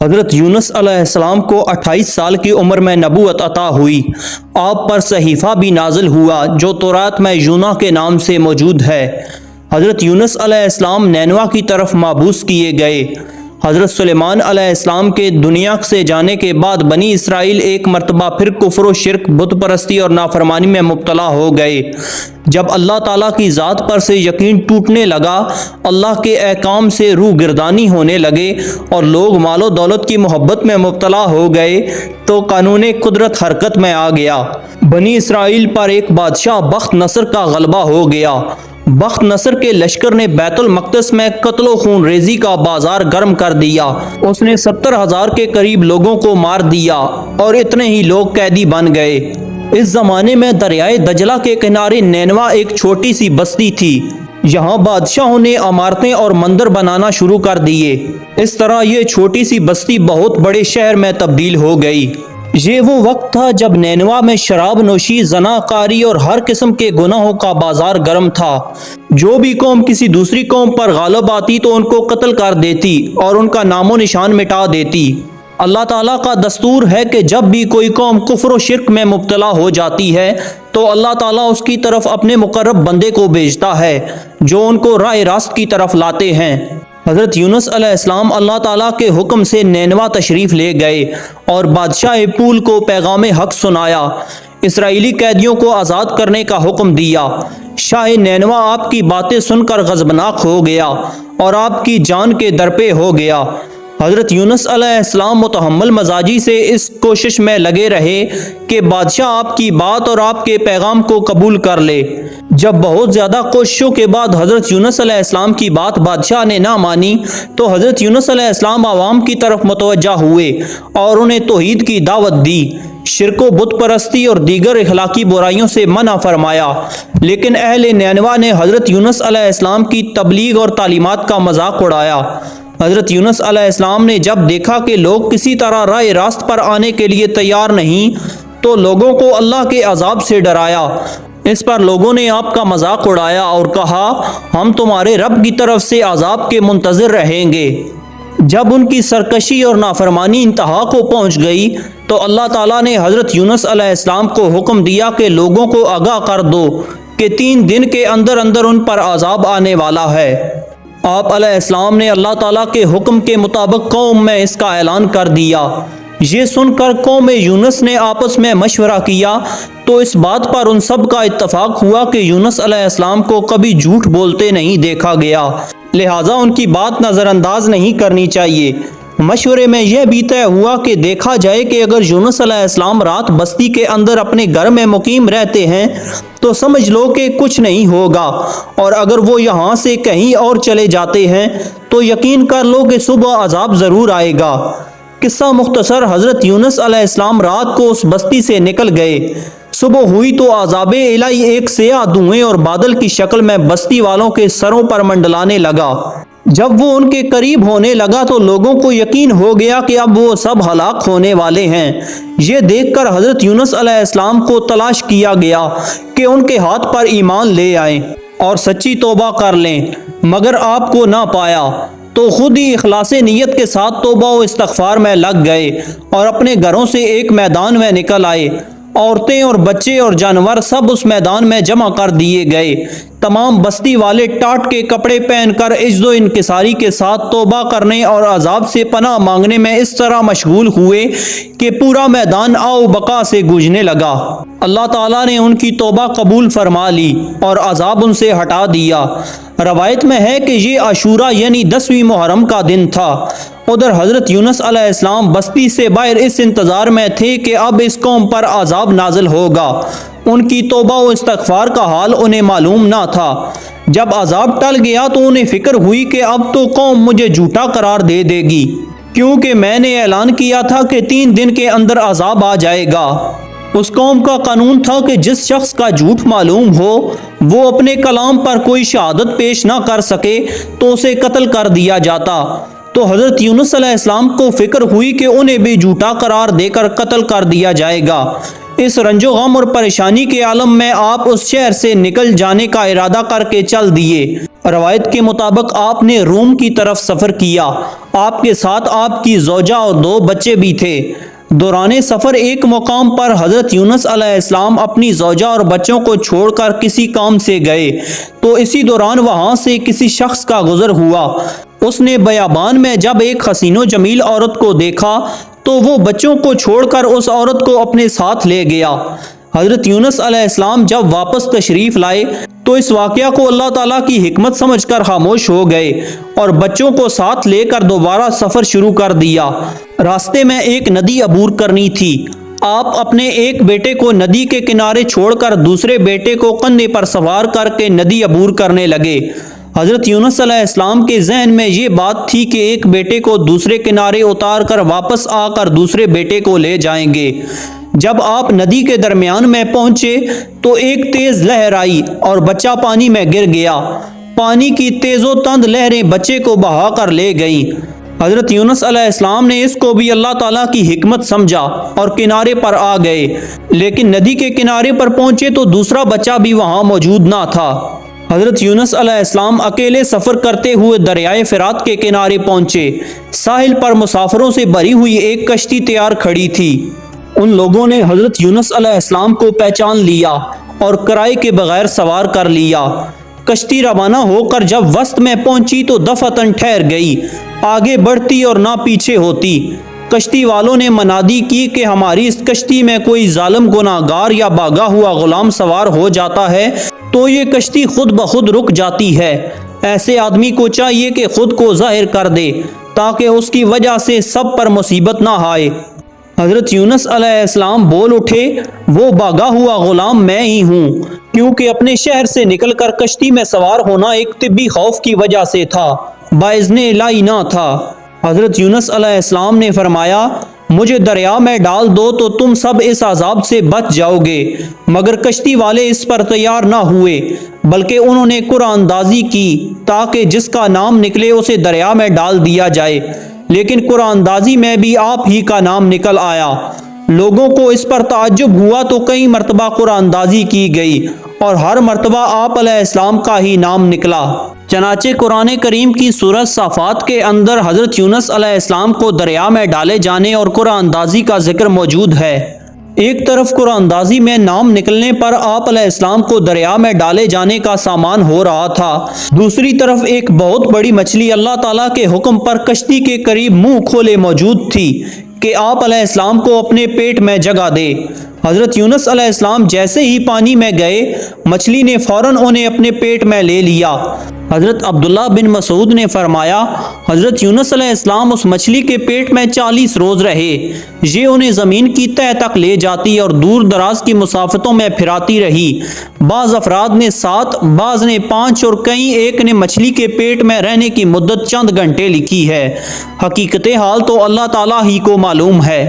حضرت یونس علیہ السلام کو 28 سال کی عمر میں نبوت عطا ہوئی۔ آپ پر صحیفہ بھی نازل ہوا جو تورات میں یونا کے نام سے موجود ہے۔ حضرت یونس علیہ السلام نینوا کی طرف مبعوث کیے گئے۔ حضرت سلیمان علیہ السلام کے دنیا سے جانے کے بعد بنی اسرائیل ایک مرتبہ پھر کفر و شرک، بت پرستی اور نافرمانی میں مبتلا ہو گئے۔ جب اللہ تعالیٰ کی ذات پر سے یقین ٹوٹنے لگا، اللہ کے احکام سے روح گردانی ہونے لگے اور لوگ مال و دولت کی محبت میں مبتلا ہو گئے تو قانون قدرت حرکت میں آ گیا۔ بنی اسرائیل پر ایک بادشاہ بخت نصر کا غلبہ ہو گیا۔ بخت نصر کے لشکر نے بیت المقدس میں قتل و خون ریزی کا بازار گرم کر دیا۔ اس نے 70,000 کے قریب لوگوں کو مار دیا اور اتنے ہی لوگ قیدی بن گئے۔ اس زمانے میں دریائے دجلہ کے کنارے نینوا ایک چھوٹی سی بستی تھی۔ یہاں بادشاہوں نے عمارتیں اور مندر بنانا شروع کر دیے۔ اس طرح یہ چھوٹی سی بستی بہت بڑے شہر میں تبدیل ہو گئی۔ یہ وہ وقت تھا جب نینوا میں شراب نوشی، زناکاری اور ہر قسم کے گناہوں کا بازار گرم تھا۔ جو بھی قوم کسی دوسری قوم پر غالب آتی تو ان کو قتل کر دیتی اور ان کا نام و نشان مٹا دیتی۔ اللہ تعالیٰ کا دستور ہے کہ جب بھی کوئی قوم کفر و شرک میں مبتلا ہو جاتی ہے تو اللہ تعالیٰ اس کی طرف اپنے مقرب بندے کو بھیجتا ہے جو ان کو راہ راست کی طرف لاتے ہیں۔ حضرت یونس علیہ السلام اللہ تعالیٰ کے حکم سے نینوا تشریف لے گئے اور بادشاہ پول کو پیغام حق سنایا۔ اسرائیلی قیدیوں کو آزاد کرنے کا حکم دیا۔ شاہ نینوا آپ کی باتیں سن کر غضبناک ہو گیا اور آپ کی جان کے درپے ہو گیا۔ حضرت یونس علیہ السلام متحمل مزاجی سے اس کوشش میں لگے رہے کہ بادشاہ آپ کی بات اور آپ کے پیغام کو قبول کر لے۔ جب بہت زیادہ کوششوں کے بعد حضرت یونس علیہ السلام کی بات بادشاہ نے نہ مانی تو حضرت یونس علیہ السلام عوام کی طرف متوجہ ہوئے اور انہیں توحید کی دعوت دی، شرک و بت پرستی اور دیگر اخلاقی برائیوں سے منع فرمایا۔ لیکن اہل نینوا نے حضرت یونس علیہ السلام کی تبلیغ اور تعلیمات کا مذاق اڑایا۔ حضرت یونس علیہ السلام نے جب دیکھا کہ لوگ کسی طرح راہ راست پر آنے کے لیے تیار نہیں تو لوگوں کو اللہ کے عذاب سے ڈرایا۔ اس پر لوگوں نے آپ کا مذاق اڑایا اور کہا، ہم تمہارے رب کی طرف سے عذاب کے منتظر رہیں گے۔ جب ان کی سرکشی اور نافرمانی انتہا کو پہنچ گئی تو اللہ تعالیٰ نے حضرت یونس علیہ السلام کو حکم دیا کہ لوگوں کو آگاہ کر دو کہ 3 دن کے اندر اندر ان پر عذاب آنے والا ہے۔ آپ علیہ السلام نے اللہ تعالیٰ کے حکم کے مطابق قوم میں اس کا اعلان کر دیا۔ یہ سن کر قوم یونس نے آپس میں مشورہ کیا تو اس بات پر ان سب کا اتفاق ہوا کہ یونس علیہ السلام کو کبھی جھوٹ بولتے نہیں دیکھا گیا، لہٰذا ان کی بات نظر انداز نہیں کرنی چاہیے۔ مشورے میں یہ بھی طے ہوا کہ دیکھا جائے کہ اگر یونس علیہ السلام رات بستی کے اندر اپنے گھر میں مقیم رہتے ہیں تو سمجھ لو کہ کچھ نہیں ہوگا، اور اگر وہ یہاں سے کہیں اور چلے جاتے ہیں تو یقین کر لو کہ صبح عذاب ضرور آئے گا۔ قصہ مختصر، حضرت یونس علیہ السلام رات کو اس بستی سے نکل گئے۔ صبح ہوئی تو عذاب الہی ایک سیاہ دھوئیں اور بادل کی شکل میں بستی والوں کے سروں پر منڈلانے لگا۔ جب وہ ان کے قریب ہونے لگا تو لوگوں کو یقین ہو گیا کہ اب وہ سب ہلاک ہونے والے ہیں۔ یہ دیکھ کر حضرت یونس علیہ السلام کو تلاش کیا گیا کہ ان کے ہاتھ پر ایمان لے آئیں اور سچی توبہ کر لیں، مگر آپ کو نہ پایا تو خود ہی اخلاص نیت کے ساتھ توبہ و استغفار میں لگ گئے اور اپنے گھروں سے ایک میدان میں نکل آئے۔ عورتیں اور بچے اور جانور سب اس میدان میں جمع کر دیے گئے۔ تمام بستی والے ٹاٹ کے کپڑے پہن کر عجز و انکساری کے ساتھ توبہ کرنے اور عذاب سے پناہ مانگنے میں اس طرح مشغول ہوئے کہ پورا میدان آؤ بقا سے گونجنے لگا۔ اللہ تعالیٰ نے ان کی توبہ قبول فرما لی اور عذاب ان سے ہٹا دیا۔ روایت میں ہے کہ یہ عاشورہ یعنی 10ویں محرم کا دن تھا۔ ادھر حضرت یونس علیہ السلام بستی سے باہر اس انتظار میں تھے کہ اب اس قوم پر عذاب نازل ہوگا۔ ان کی توبہ و استغفار کا حال انہیں معلوم نہ تھا۔ جب عذاب ٹل گیا تو انہیں فکر ہوئی کہ اب تو قوم مجھے جھوٹا قرار دے دے گی، کیونکہ میں نے اعلان کیا تھا کہ 3 دن کے اندر عذاب آ جائے گا۔ اس قوم کا قانون تھا کہ جس شخص کا جھوٹ معلوم ہو وہ اپنے کلام پر کوئی شہادت پیش نہ کر سکے تو اسے قتل کر دیا جاتا۔ تو حضرت یونس علیہ السلام کو فکر ہوئی کہ انہیں بھی جھوٹا قرار دے کر قتل کر دیا جائے گا۔ اس رنج و غم اور پریشانی کے عالم میں آپ اس شہر سے نکل جانے کا ارادہ کر کے چل دیے۔ روایت کے مطابق آپ نے روم کی طرف سفر کیا۔ آپ کے ساتھ آپ کی زوجہ اور 2 بچے بھی تھے۔ دوران سفر ایک مقام پر حضرت یونس علیہ السلام اپنی زوجہ اور بچوں کو چھوڑ کر کسی کام سے گئے تو اسی دوران وہاں سے کسی شخص کا گزر ہوا۔ اس نے بیابان میں جب ایک حسین و جمیل عورت کو دیکھا تو وہ بچوں کو چھوڑ کر اس عورت کو اپنے ساتھ لے گیا۔ حضرت یونس علیہ السلام جب واپس تشریف لائے تو اس واقعہ کو اللہ تعالیٰ کی حکمت سمجھ کر خاموش ہو گئے اور بچوں کو ساتھ لے کر دوبارہ سفر شروع کر دیا۔ راستے میں ایک ندی عبور کرنی تھی۔ آپ اپنے ایک بیٹے کو ندی کے کنارے چھوڑ کر دوسرے بیٹے کو کندھے پر سوار کر کے ندی عبور کرنے لگے۔ حضرت یونس علیہ السلام کے ذہن میں یہ بات تھی کہ ایک بیٹے کو دوسرے کنارے اتار کر واپس آ کر دوسرے بیٹے کو لے جائیں گے۔ جب آپ ندی کے درمیان میں پہنچے تو ایک تیز لہر آئی اور بچہ پانی میں گر گیا۔ پانی کی تیز و تند لہریں بچے کو بہا کر لے گئیں۔ حضرت یونس علیہ السلام نے اس کو بھی اللہ تعالیٰ کی حکمت سمجھا اور کنارے پر آ گئے، لیکن ندی کے کنارے پر پہنچے تو دوسرا بچہ بھی وہاں موجود نہ تھا۔ حضرت یونس علیہ السلام اکیلے سفر کرتے ہوئے دریائے فرات کے کنارے پہنچے۔ ساحل پر مسافروں سے بھری ہوئی ایک کشتی تیار کھڑی تھی۔ ان لوگوں نے حضرت یونس علیہ السلام کو پہچان لیا اور کرائے کے بغیر سوار کر لیا۔ کشتی روانہ ہو کر جب وسط میں پہنچی تو دفعتاً ٹھہر گئی، آگے بڑھتی اور نہ پیچھے ہوتی۔ کشتی والوں نے منادی کی کہ ہماری اس کشتی میں کوئی ظالم گناہگار یا بھاگا ہوا غلام سوار ہو جاتا ہے تو یہ کشتی خود بخود رک جاتی ہے۔ ایسے آدمی کو چاہیے کہ خود کو ظاہر کر دے تاکہ اس کی وجہ سے سب پر مصیبت نہ آئے۔ حضرت یونس علیہ السلام بول اٹھے، وہ بھاگا ہوا غلام میں ہی ہوں، کیونکہ اپنے شہر سے نکل کر کشتی میں سوار ہونا ایک طبی خوف کی وجہ سے تھا، باذن الہی نہ تھا۔ حضرت یونس علیہ السلام نے فرمایا، مجھے دریا میں ڈال دو تو تم سب اس عذاب سے بچ جاؤ گے، مگر کشتی والے اس پر تیار نہ ہوئے، بلکہ انہوں نے قرآن اندازی کی تاکہ جس کا نام نکلے اسے دریا میں ڈال دیا جائے، لیکن قرآن اندازی میں بھی آپ ہی کا نام نکل آیا۔ لوگوں کو اس پر تعجب ہوا تو کئی مرتبہ قرآن اندازی کی گئی اور ہر مرتبہ آپ علیہ السلام کا ہی نام نکلا۔ چنانچہ قرآن کریم کی سورۃ صافات کے اندر حضرت یونس علیہ السلام کو دریا میں ڈالے جانے اور قرآن اندازی کا ذکر موجود ہے۔ ایک طرف قرآن اندازی میں نام نکلنے پر آپ علیہ السلام کو دریا میں ڈالے جانے کا سامان ہو رہا تھا، دوسری طرف ایک بہت بڑی مچھلی اللہ تعالیٰ کے حکم پر کشتی کے قریب منہ کھولے موجود تھی کہ آپ علیہ السلام کو اپنے پیٹ میں جگہ دے۔ حضرت یونس علیہ السلام جیسے ہی پانی میں گئے، مچھلی نے فوراً انہیں اپنے پیٹ میں لے لیا۔ حضرت عبداللہ بن مسعود نے فرمایا، حضرت یونس علیہ السلام اس مچھلی کے پیٹ میں 40 روز رہے، یہ انہیں زمین کی تہہ تک لے جاتی اور دور دراز کی مسافتوں میں پھراتی رہی۔ بعض افراد نے 7، بعض نے 5 اور کئی ایک نے مچھلی کے پیٹ میں رہنے کی مدت چند گھنٹے لکھی ہے۔ حقیقت حال تو اللہ تعالیٰ ہی کو معلوم ہے۔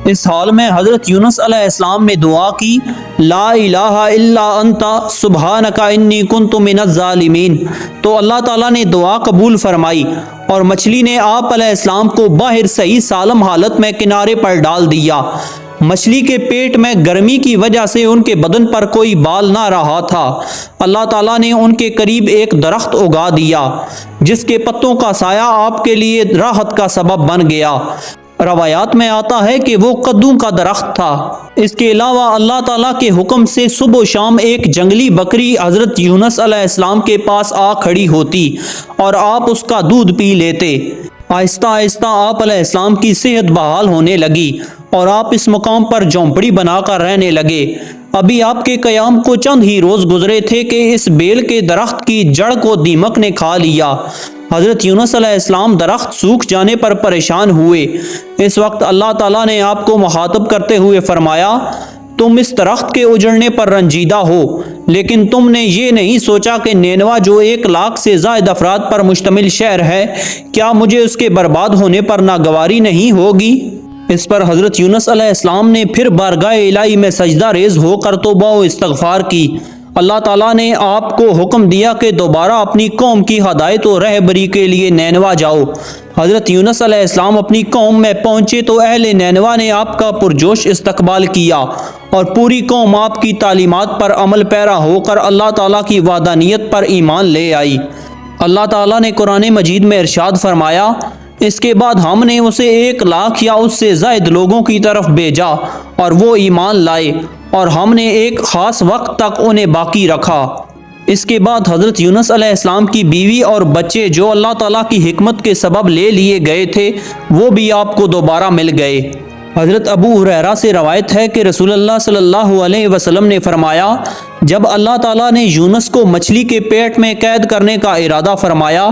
اس حال میں حضرت یونس علیہ السلام نے دعا کی، لا الہ الا انت سبحانک انی کنت من الظالمین، تو اللہ تعالیٰ نے دعا قبول فرمائی اور مچھلی نے آپ علیہ السلام کو باہر صحیح سالم حالت میں کنارے پر ڈال دیا۔ مچھلی کے پیٹ میں گرمی کی وجہ سے ان کے بدن پر کوئی بال نہ رہا تھا۔ اللہ تعالیٰ نے ان کے قریب ایک درخت اگا دیا جس کے پتوں کا سایہ آپ کے لیے راحت کا سبب بن گیا۔ روایات میں آتا ہے کہ وہ کدو کا درخت تھا۔ اس کے علاوہ اللہ تعالیٰ کے حکم سے صبح و شام ایک جنگلی بکری حضرت یونس علیہ السلام کے پاس آ کھڑی ہوتی اور آپ اس کا دودھ پی لیتے۔ آہستہ آہستہ آپ علیہ السلام کی صحت بحال ہونے لگی اور آپ اس مقام پر جھونپڑی بنا کر رہنے لگے۔ ابھی آپ کے قیام کو چند ہی روز گزرے تھے کہ اس بیل کے درخت کی جڑ کو دیمک نے کھا لیا۔ حضرت یونس علیہ السلام درخت سوکھ جانے پر پریشان ہوئے۔ اس وقت اللہ تعالیٰ نے آپ کو مخاطب کرتے ہوئے فرمایا، تم اس درخت کے اجڑنے پر رنجیدہ ہو، لیکن تم نے یہ نہیں سوچا کہ نینوا جو 1 لاکھ سے زائد افراد پر مشتمل شہر ہے، کیا مجھے اس کے برباد ہونے پر ناگواری نہیں ہوگی؟ اس پر حضرت یونس علیہ السلام نے پھر بارگاہ الہی میں سجدہ ریز ہو کر توبہ و استغفار کی۔ اللہ تعالیٰ نے آپ کو حکم دیا کہ دوبارہ اپنی قوم کی ہدایت و رہبری کے لیے نینوا جاؤ۔ حضرت یونس علیہ السلام اپنی قوم میں پہنچے تو اہل نینوا نے آپ کا پرجوش استقبال کیا اور پوری قوم آپ کی تعلیمات پر عمل پیرا ہو کر اللہ تعالیٰ کی وحدانیت پر ایمان لے آئی۔ اللہ تعالیٰ نے قرآن مجید میں ارشاد فرمایا، اس کے بعد ہم نے اسے 1,00,000 یا اس سے زائد لوگوں کی طرف بھیجا اور وہ ایمان لائے، اور ہم نے ایک خاص وقت تک انہیں باقی رکھا۔ اس کے بعد حضرت یونس علیہ السلام کی بیوی اور بچے جو اللہ تعالیٰ کی حکمت کے سبب لے لیے گئے تھے وہ بھی آپ کو دوبارہ مل گئے۔ حضرت ابو ہریرہ سے روایت ہے کہ رسول اللہ صلی اللہ علیہ وسلم نے فرمایا، جب اللہ تعالیٰ نے یونس کو مچھلی کے پیٹ میں قید کرنے کا ارادہ فرمایا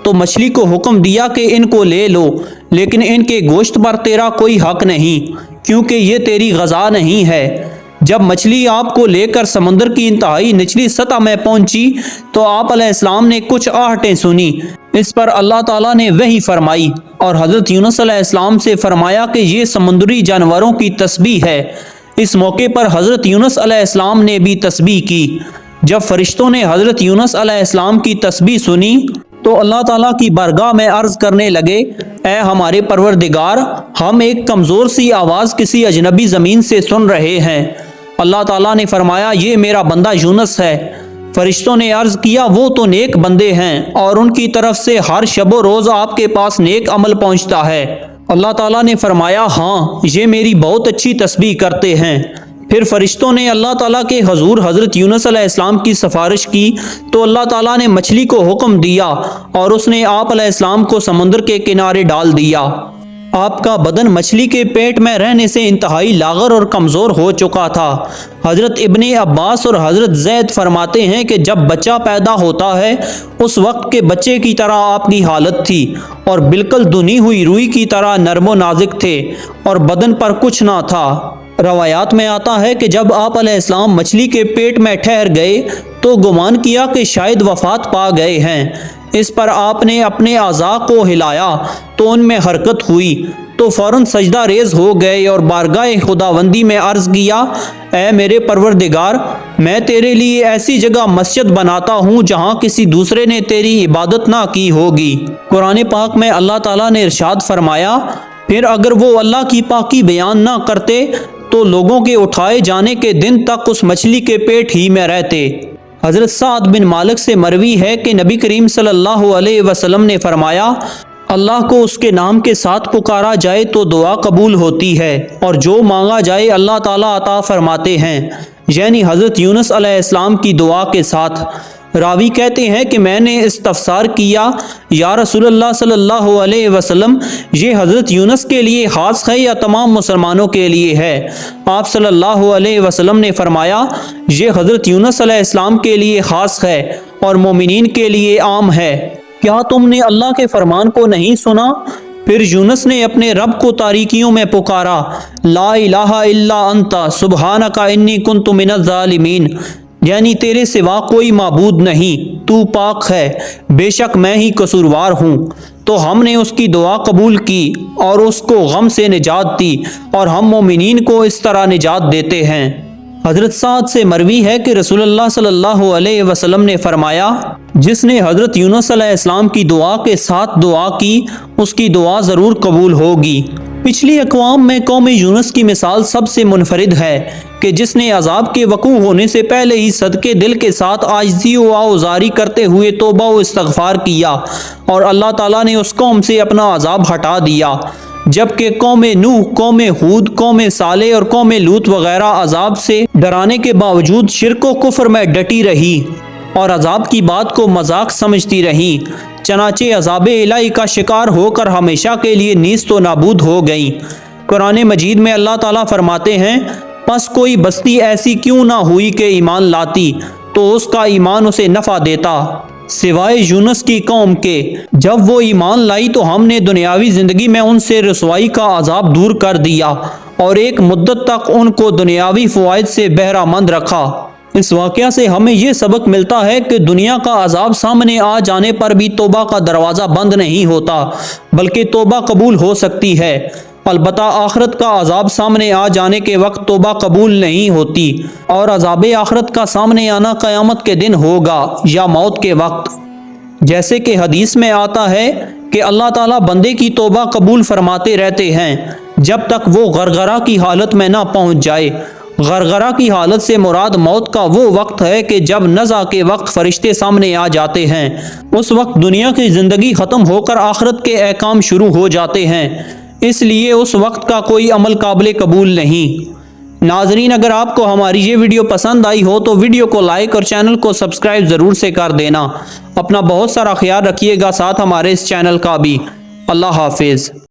تو مچھلی کو حکم دیا کہ ان کو لے لو، لیکن ان کے گوشت پر تیرا کوئی حق نہیں، کیونکہ یہ تیری غذا نہیں ہے۔ جب مچھلی آپ کو لے کر سمندر کی انتہائی نچلی سطح میں پہنچی تو آپ علیہ السلام نے کچھ آہٹیں سنی۔ اس پر اللہ تعالیٰ نے وحی فرمائی اور حضرت یونس علیہ السلام سے فرمایا کہ یہ سمندری جانوروں کی تسبیح ہے۔ اس موقع پر حضرت یونس علیہ السلام نے بھی تسبیح کی۔ جب فرشتوں نے حضرت یونس علیہ السلام کی تسبیح سنی تو اللہ تعالیٰ کی بارگاہ میں عرض کرنے لگے، اے ہمارے پروردگار، ہم ایک کمزور سی آواز کسی اجنبی زمین سے سن رہے ہیں۔ اللہ تعالیٰ نے فرمایا، یہ میرا بندہ یونس ہے۔ فرشتوں نے عرض کیا، وہ تو نیک بندے ہیں اور ان کی طرف سے ہر شب و روز آپ کے پاس نیک عمل پہنچتا ہے۔ اللہ تعالیٰ نے فرمایا، ہاں یہ میری بہت اچھی تسبیح کرتے ہیں۔ پھر فرشتوں نے اللہ تعالیٰ کے حضور حضرت یونس علیہ السلام کی سفارش کی تو اللہ تعالیٰ نے مچھلی کو حکم دیا اور اس نے آپ علیہ السلام کو سمندر کے کنارے ڈال دیا۔ آپ کا بدن مچھلی کے پیٹ میں رہنے سے انتہائی لاغر اور کمزور ہو چکا تھا۔ حضرت ابن عباس اور حضرت زید فرماتے ہیں کہ جب بچہ پیدا ہوتا ہے اس وقت کے بچے کی طرح آپ کی حالت تھی اور بالکل دھنی ہوئی روئی کی طرح نرم و نازک تھے اور بدن پر کچھ نہ تھا۔ روایات میں آتا ہے کہ جب آپ علیہ السلام مچھلی کے پیٹ میں ٹھہر گئے تو گمان کیا کہ شاید وفات پا گئے ہیں۔ اس پر آپ نے اپنے اعضاء کو ہلایا تو ان میں حرکت ہوئی تو فوراً سجدہ ریز ہو گئے اور بارگاہ خداوندی میں عرض کیا، اے میرے پروردگار، میں تیرے لیے ایسی جگہ مسجد بناتا ہوں جہاں کسی دوسرے نے تیری عبادت نہ کی ہوگی۔ قرآن پاک میں اللہ تعالیٰ نے ارشاد فرمایا، پھر اگر وہ اللہ کی پاکی بیان نہ کرتے تو لوگوں کے اٹھائے جانے کے دن تک اس مچھلی کے پیٹ ہی میں رہتے۔ حضرت سعد بن مالک سے مروی ہے کہ نبی کریم صلی اللہ علیہ وسلم نے فرمایا، اللہ کو اس کے نام کے ساتھ پکارا جائے تو دعا قبول ہوتی ہے اور جو مانگا جائے اللہ تعالیٰ عطا فرماتے ہیں، یعنی حضرت یونس علیہ السلام کی دعا کے ساتھ۔ راوی کہتے ہیں کہ میں نے استفسار کیا، یا رسول اللہ صلی اللہ علیہ وسلم، یہ حضرت یونس کے لیے خاص ہے یا تمام مسلمانوں کے لیے ہے؟ آپ صلی اللہ علیہ وسلم نے فرمایا، یہ حضرت یونس علیہ السلام کے لیے خاص ہے اور مومنین کے لیے عام ہے۔ کیا تم نے اللہ کے فرمان کو نہیں سنا؟ پھر یونس نے اپنے رب کو تاریکیوں میں پکارا، لا الہ الا انت سبحانک انی کنت من الظالمین، یعنی تیرے سوا کوئی معبود نہیں، تو پاک ہے، بے شک میں ہی قصوروار ہوں۔ تو ہم نے اس کی دعا قبول کی اور اس کو غم سے نجات دی اور ہم مومنین کو اس طرح نجات دیتے ہیں۔ حضرت سعد سے مروی ہے کہ رسول اللہ صلی اللہ علیہ وسلم نے فرمایا، جس نے حضرت یونس علیہ السلام کی دعا کے ساتھ دعا کی اس کی دعا ضرور قبول ہوگی۔ پچھلی اقوام میں قوم یونس کی مثال سب سے منفرد ہے کہ جس نے عذاب کے وقوع ہونے سے پہلے ہی صدقے دل کے ساتھ عاجزی و آوزاری کرتے ہوئے توبہ و استغفار کیا اور اللہ تعالیٰ نے اس قوم سے اپنا عذاب ہٹا دیا، جبکہ قوم نوح، قوم ہود، قوم صالح اور قوم لوط وغیرہ عذاب سے ڈرانے کے باوجود شرک و کفر میں ڈٹی رہی اور عذاب کی بات کو مذاق سمجھتی رہی، چنانچہ عذاب الہی کا شکار ہو کر ہمیشہ کے لیے نیست و نابود ہو گئیں۔ قرآن مجید میں اللہ تعالیٰ فرماتے ہیں، پس کوئی بستی ایسی کیوں نہ ہوئی کہ ایمان لاتی تو اس کا ایمان اسے نفع دیتا، سوائے یونس کی قوم کے۔ جب وہ ایمان لائی تو ہم نے دنیاوی زندگی میں ان سے رسوائی کا عذاب دور کر دیا اور ایک مدت تک ان کو دنیاوی فوائد سے بہرہ مند رکھا۔ اس واقعہ سے ہمیں یہ سبق ملتا ہے کہ دنیا کا عذاب سامنے آ جانے پر بھی توبہ کا دروازہ بند نہیں ہوتا، بلکہ توبہ قبول ہو سکتی ہے۔ البتہ آخرت کا عذاب سامنے آ جانے کے وقت توبہ قبول نہیں ہوتی، اور عذاب آخرت کا سامنے آنا قیامت کے دن ہوگا یا موت کے وقت۔ جیسے کہ حدیث میں آتا ہے کہ اللہ تعالیٰ بندے کی توبہ قبول فرماتے رہتے ہیں جب تک وہ غرغرہ کی حالت میں نہ پہنچ جائے، غرغرہ کی حالت سے مراد موت کا وہ وقت ہے کہ جب نزع کے وقت فرشتے سامنے آ جاتے ہیں۔ اس وقت دنیا کی زندگی ختم ہو کر آخرت کے احکام شروع ہو جاتے ہیں، اس لیے اس وقت کا کوئی عمل قابل قبول نہیں۔ ناظرین، اگر آپ کو ہماری یہ ویڈیو پسند آئی ہو تو ویڈیو کو لائک اور چینل کو سبسکرائب ضرور سے کر دینا۔ اپنا بہت سارا خیال رکھیے گا، ساتھ ہمارے اس چینل کا بھی۔ اللہ حافظ۔